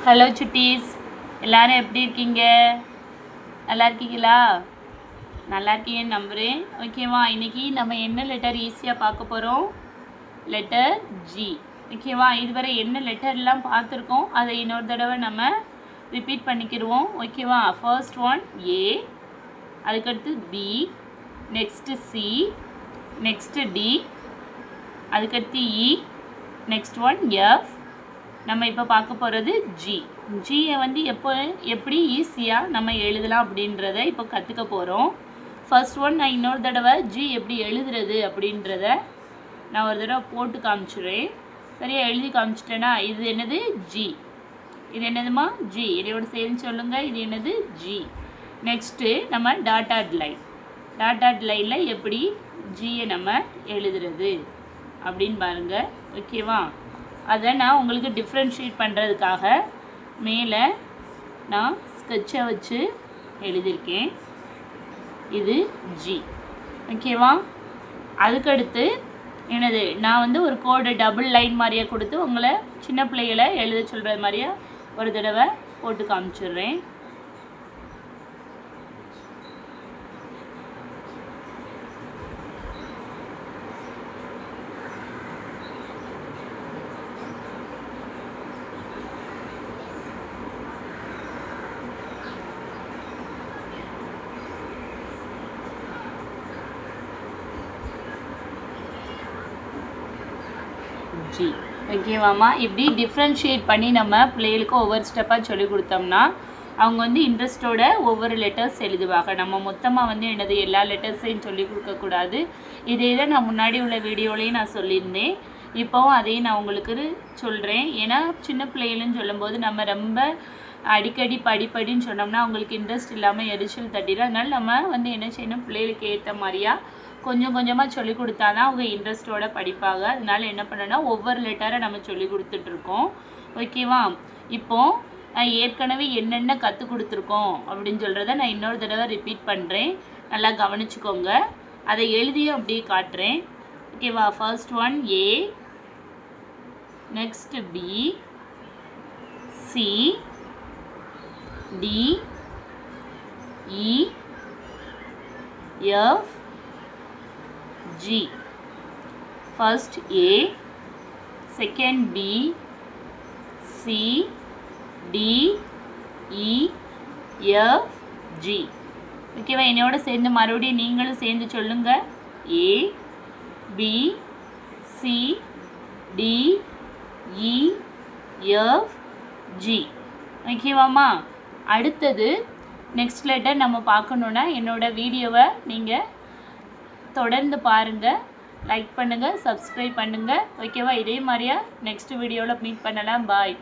Hello சுட்டீஸ், எல்லோரும் எப்படி இருக்கீங்க? நல்லா இருக்கீங்களா? நல்லா இருக்கீங்கன்னு நம்புகிறேன். ஓகேவா? இன்றைக்கி நம்ம என்ன லெட்டர் ஈஸியாக பார்க்க போகிறோம்? Letter G. ஓகேவா? இதுவரை என்ன லெட்டர்லாம் பார்த்துருக்கோம் அதை இன்னொரு தடவை நம்ம ரிப்பீட் பண்ணிக்கிடுவோம். ஓகேவா? ஃபர்ஸ்ட் ஒன் ஏ, அதுக்கடுத்து B, next C, next D, அதுக்கடுத்து இ, நெக்ஸ்ட் ஒன் எஃப். நம்ம இப்போ பார்க்க போகிறது ஜி. ஜியை வந்து எப்படி ஈஸியாக நம்ம எழுதலாம் அப்படின்றத இப்போ கற்றுக்க போகிறோம். ஃபர்ஸ்ட் ஒன் நான் இன்னொரு தடவை ஜி எப்படி எழுதுறது அப்படின்றத நான் ஒரு தடவை போட்டு காமிச்சிடுறேன். சரியாக எழுதி காமிச்சிட்டேன்னா இது என்னது? ஜி. இது என்னதுமா? ஜி. இதோட சேர்ந்து சொல்லுங்கள். இது என்னது? ஜி. நெக்ஸ்ட்டு நம்ம டாட்டாட் லைன். டாட்டாட் லைனில் எப்படி ஜியை நம்ம எழுதுறது அப்படின்னு பாருங்கள். ஓகேவா? அதை நான் உங்களுக்கு டிஃப்ரென்ஷியேட் பண்ணுறதுக்காக மேலே நான் ஸ்கெட்சை வச்சு எழுதியிருக்கேன். இது ஜி. ஓகேவா? அதுக்கடுத்து என்னது, நான் வந்து ஒரு கோடு டபுள் லைன் மாதிரியே கொடுத்து உங்களை சின்ன பிள்ளைகளை எழுத சொல்கிற மாதிரியே ஒரு தடவை போட்டு காமிச்சிடுறேன். ஜி. ஓகேவாம்மா? இப்படி டிஃப்ரென்ஷியேட் பண்ணி நம்ம பிள்ளைகளுக்கு ஒவ்வொரு ஸ்டெப்பாக சொல்லி கொடுத்தோம்னா அவங்க வந்து இன்ட்ரெஸ்ட்டோட ஒவ்வொரு லெட்டர்ஸ் எழுதுவாங்க. நம்ம மொத்தமாக வந்து என்னது எல்லா லெட்டர்ஸையும் சொல்லி கொடுக்கக்கூடாது. இதே தான் நான் முன்னாடி உள்ள வீடியோலையும் நான் சொல்லியிருந்தேன். இப்போவும் அதையும் நான் உங்களுக்கு சொல்கிறேன். ஏன்னா சின்ன பிள்ளைகளுன்னு சொல்லும்போது நம்ம ரொம்ப அடிக்கடி படிப்படின்னு சொன்னோம்னா அவங்களுக்கு இன்ட்ரெஸ்ட் இல்லாமல் எரிச்சல் தட்டிடும். அதனால் நம்ம வந்து என்ன செய்யணும், பிள்ளைகளுக்கு ஏற்ற மாதிரியா கொஞ்சம் கொஞ்சமாக சொல்லி கொடுத்தா தான் அவங்க இன்ட்ரெஸ்ட்டோடு படிப்பாங்க. அதனால் என்ன பண்ணணும்னா ஒவ்வொரு லெட்டரை நம்ம சொல்லி கொடுத்துட்ருக்கோம். ஓகேவா? இப்போது நான் ஏற்கனவே என்னென்ன கற்றுக் கொடுத்துருக்கோம் அப்படின்னு சொல்கிறத நான் இன்னொரு தடவை ரிப்பீட் பண்ணுறேன். நல்லா கவனிச்சுக்கோங்க. அதை எழுதியும் அப்படியே காட்டுறேன். ஓகேவா? First one A, next B, C, D, E, F, G. First A, second B, C, D, E, F, G. ஓகேவா? என்னோட சேர்ந்து மறுபடியும் நீங்களும் சேர்ந்து சொல்லுங்க. A, B, C, D, E, F, G. ஓகேவாம்மா? அடுத்தது நெக்ஸ்ட் லெட்டர் நம்ம பார்க்கணுன்னா என்னோட வீடியோவை நீங்கள் தொடர்ந்து பாருங்கள், லைக் பண்ணுங்கள், சப்ஸ்கிரைப் பண்ணுங்கள். ஓகேவா? இதே மாதிரியா நெக்ஸ்ட் வீடியோவில் மீட் பண்ணலாம். பாய்.